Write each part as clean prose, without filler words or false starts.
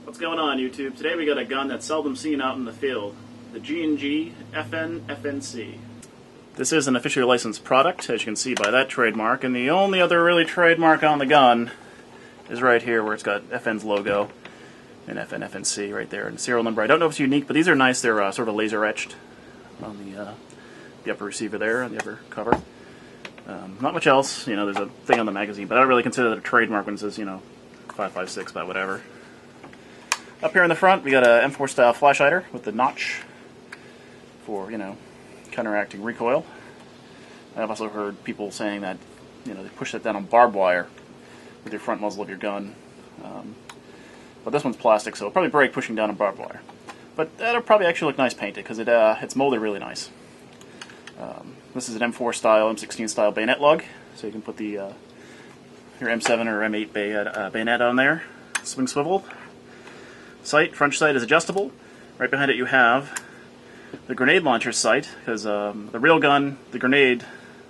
What's going on, YouTube? Today we got a gun that's seldom seen out in the field, the G&G FN FNC. This is an officially licensed product, as you can see by that trademark, and the only other really trademark on the gun is right here where it's got FN's logo and FN FNC right there, and the serial number. I don't know if it's unique, but these are nice. They're sort of laser etched on the upper receiver there, on the upper cover. Not much else. You know, there's a thing on the magazine, but I don't really consider that a trademark when it says, you know, 5.56 by whatever. Up here in the front, we got a M4 style flash hider with the notch for, you know, counteracting recoil. I've also heard people saying that, you know, they push that down on barbed wire with your front muzzle of your gun. But this one's plastic, so it'll probably break pushing down on barbed wire. But that'll probably actually look nice painted because it's molded really nice. This is an M4 style, M16 style bayonet lug, so you can put the your M7 or M8 bayonet on there. Swing swivel. Sight, front sight is adjustable. Right behind it you have the grenade launcher sight, because the real gun, the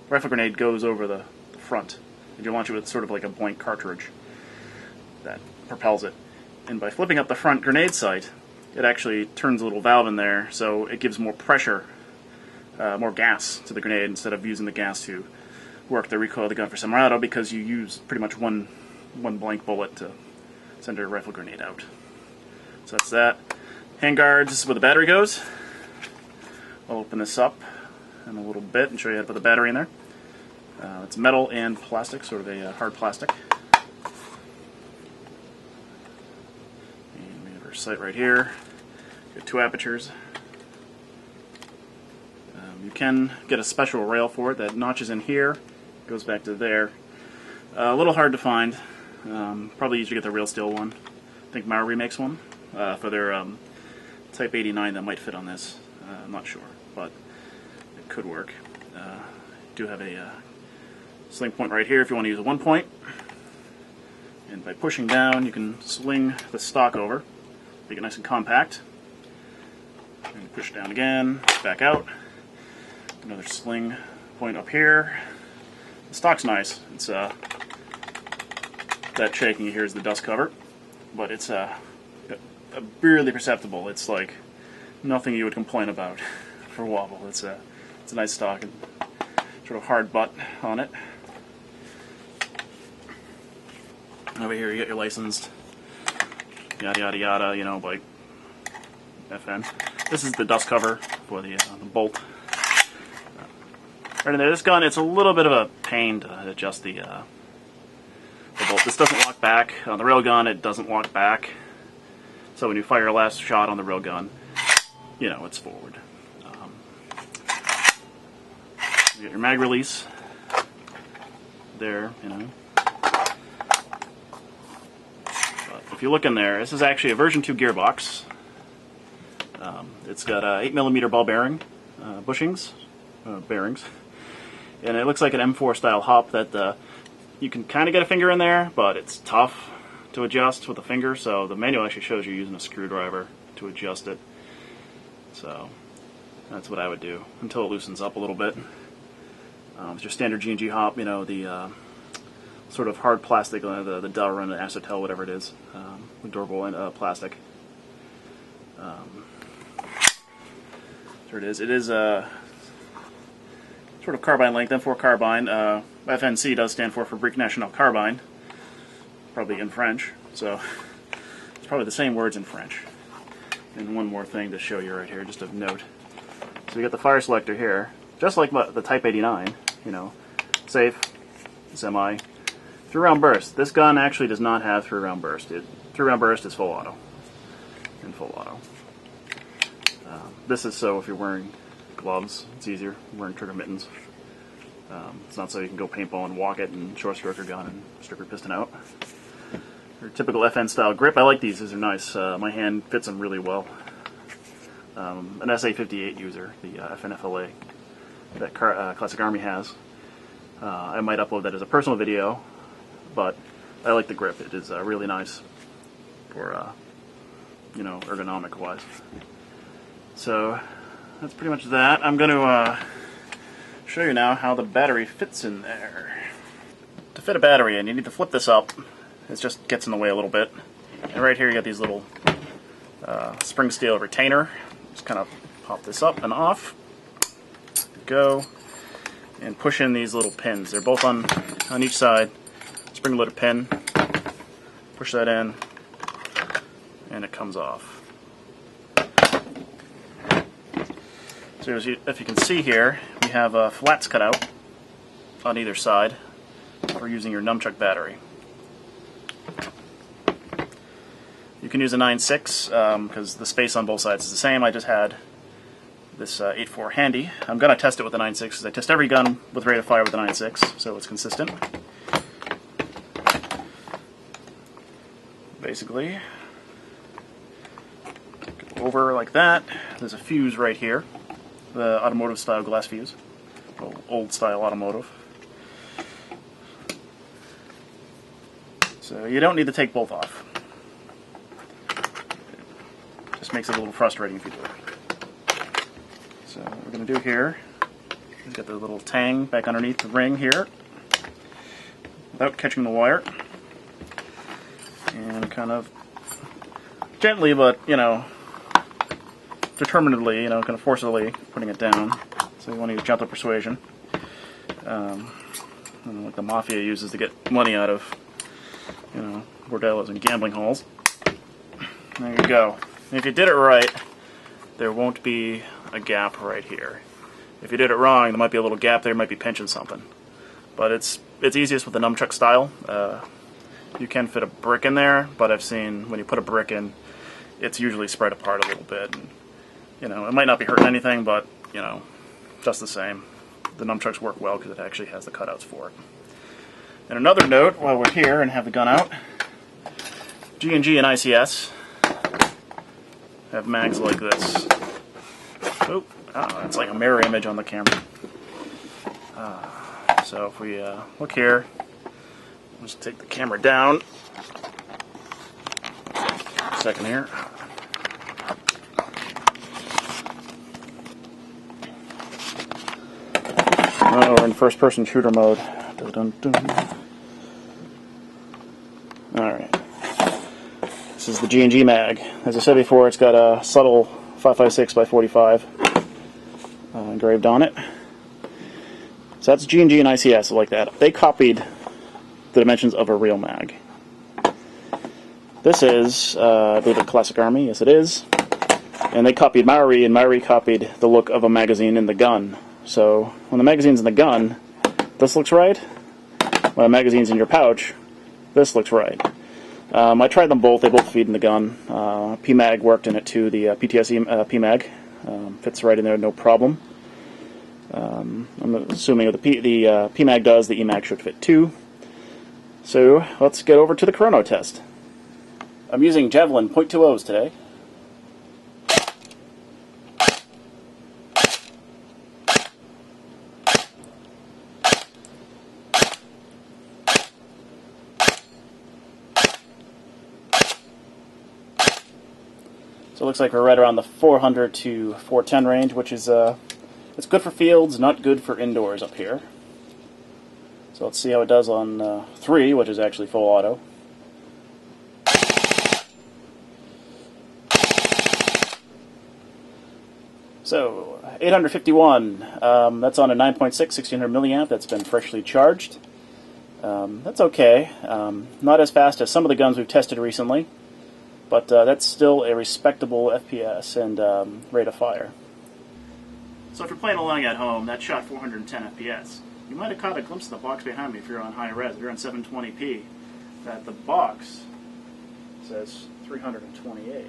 rifle grenade goes over the front. And you launch it with sort of like a blank cartridge that propels it. And by flipping up the front grenade sight, it actually turns a little valve in there, so it gives more pressure, more gas to the grenade instead of using the gas to work the recoil of the gun for semi-auto, because you use pretty much one blank bullet to send your rifle grenade out. So that's that. Handguards, this is where the battery goes. I'll open this up in a little bit and show you how to put the battery in there. It's metal and plastic, sort of a hard plastic. And we have our sight right here. Got two apertures. You can get a special rail for it that notches in here, goes back to there. A little hard to find. Probably easier to get the real steel one. I think Maori makes one for their Type 89 that might fit on this. I'm not sure, but it could work. Do have a sling point right here if you want to use a 1 point. And by pushing down, you can swing the stock over, make it nice and compact. And push down again, back out. Another sling point up here. The stock's nice. It's that shaking you hear is the dust cover, but it's barely perceptible. It's like nothing you would complain about for wobble. It's a nice stock and sort of hard butt on it. Over here you get your licensed yada yada yada, you know, like FN. This is the dust cover for the bolt. Right in there. This gun, it's a little bit of a pain to adjust the bolt. This doesn't lock back. On the rail gun, it doesn't lock back. So when you fire your last shot on the rail gun, you know, it's forward. You get your mag release there, you know. But if you look in there, this is actually a version 2 gearbox. It's got 8mm ball bearing bushings, bearings. And it looks like an M4 style hop that you can kind of get a finger in there, but it's tough to adjust with a finger, so the manual actually shows you using a screwdriver to adjust it. So that's what I would do until it loosens up a little bit. It's your standard G&G hop, you know, the sort of hard plastic, the Delrin, the acetal, whatever it is, durable and plastic. There it is. It is sort of carbine length, M4 carbine. FNC does stand for Fabrique Nationale Carbine, probably in French, so it's probably the same words in French. And one more thing to show you right here, just a note. So you got the fire selector here, just like the Type 89, you know, safe, semi, 3-round burst. This gun actually does not have 3-round burst. 3-round burst is full auto, and full auto. This is so if you're wearing gloves, it's easier. Wearing trigger mittens. It's not so you can go paintball and walk it and short stroke your gun and strip your piston out. Your typical FN style grip. I like these. These are nice. My hand fits them really well. An SA58 user, the FN FLA that Classic Army has. I might upload that as a personal video, but I like the grip. It is really nice for you know, ergonomic wise. So that's pretty much that. I'm going to show you now how the battery fits in there. To fit a battery in, you need to flip this up. It just gets in the way a little bit. And right here you got these little spring steel retainer. Just kind of pop this up and off. Go. And push in these little pins. They're both on each side. Spring-loaded pin. Push that in, and it comes off. So if you can see here, we have flats cut out on either side for using your nunchuck battery. You can use a 9.6 because the space on both sides is the same. I just had this 8.4 handy. I'm going to test it with the 9.6 because I test every gun with rate of fire with the 9.6, so it's consistent. Basically, go over like that. There's a fuse right here, the automotive style glass fuse, old style automotive. So you don't need to take both off. It just makes it a little frustrating if you do it. So what we're going to do here is get the little tang back underneath the ring here without catching the wire. And kind of gently, but, you know, determinedly, you know, kind of forcibly putting it down. So you want to use gentle persuasion. Like the mafia uses to get money out of, you know, bordellos and gambling halls. There you go. And if you did it right, there won't be a gap right here. If you did it wrong, there might be a little gap there, might be pinching something. But it's easiest with the nunchuck style. You can fit a brick in there, but I've seen when you put a brick in, it's usually spread apart a little bit. And, you know, it might not be hurting anything, but, you know, just the same. The nunchucks work well because it actually has the cutouts for it. And another note, while we're here and have the gun out, G&G and ICS have mags like this. Oh, it's like a mirror image on the camera. So if we look here, just take the camera down. A second here. Oh, we're in first-person shooter mode. Dun, dun, dun. Alright. This is the G&G mag. As I said before, it's got a subtle 5.56 by 45 engraved on it. So that's G&G and ICS like that. They copied the dimensions of a real mag. This is, I believe, a Classic Army. Yes, it is. And they copied Maori, and Maori copied the look of a magazine in the gun. So when the magazine's in the gun, this looks right. When a magazine's in your pouch, this looks right. I tried them both. They both feed in the gun. PMag worked in it too. The PTSE PMag fits right in there, no problem. I'm assuming if the PMag does, the EMag should fit too. So let's get over to the Chrono test. I'm using Javelin .20s today. So it looks like we're right around the 400 to 410 range, which is it's good for fields, not good for indoors up here. So let's see how it does on 3, which is actually full auto. So 851. That's on a 9.6 1600 milliamp. That's been freshly charged. That's okay. Not as fast as some of the guns we've tested recently. But that's still a respectable FPS and rate of fire. So if you're playing along at home, that shot 410 FPS. You might have caught a glimpse of the box behind me if you're on high res, if you're on 720p. That the box says 328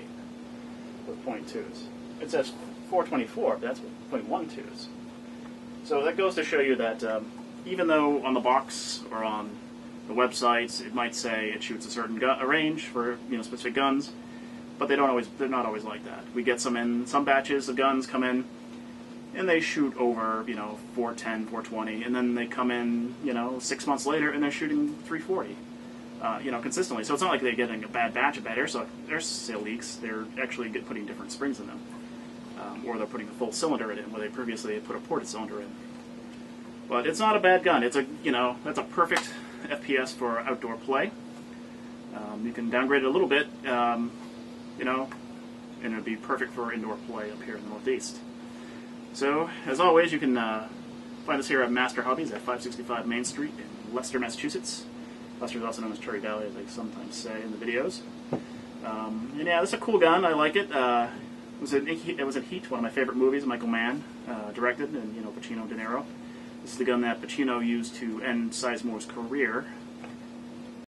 with .2s. It says 424, but that's with .12s. So that goes to show you that even though on the box or on the websites, it might say it shoots a certain range for specific guns, but they're not always like that. We get some batches of guns come in, and they shoot over 410, 420, and then they come in 6 months later and they're shooting 340, consistently. So it's not like they're getting a bad batch of bad airsail leaks. They're actually putting different springs in them, or they're putting a full cylinder in it where they previously put a ported cylinder in. But it's not a bad gun. It's that's a perfect FPS for outdoor play. You can downgrade it a little bit, you know, and it would be perfect for indoor play up here in the Northeast. So, as always, you can find us here at Master Hobbies at 565 Main Street in Leicester, Massachusetts. Leicester is also known as Cherry Valley, as I sometimes say in the videos. And yeah, this is a cool gun. I like it. It was in Heat, one of my favorite movies. Michael Mann directed, and Pacino, De Niro. This is the gun that Pacino used to end Sizemore's career.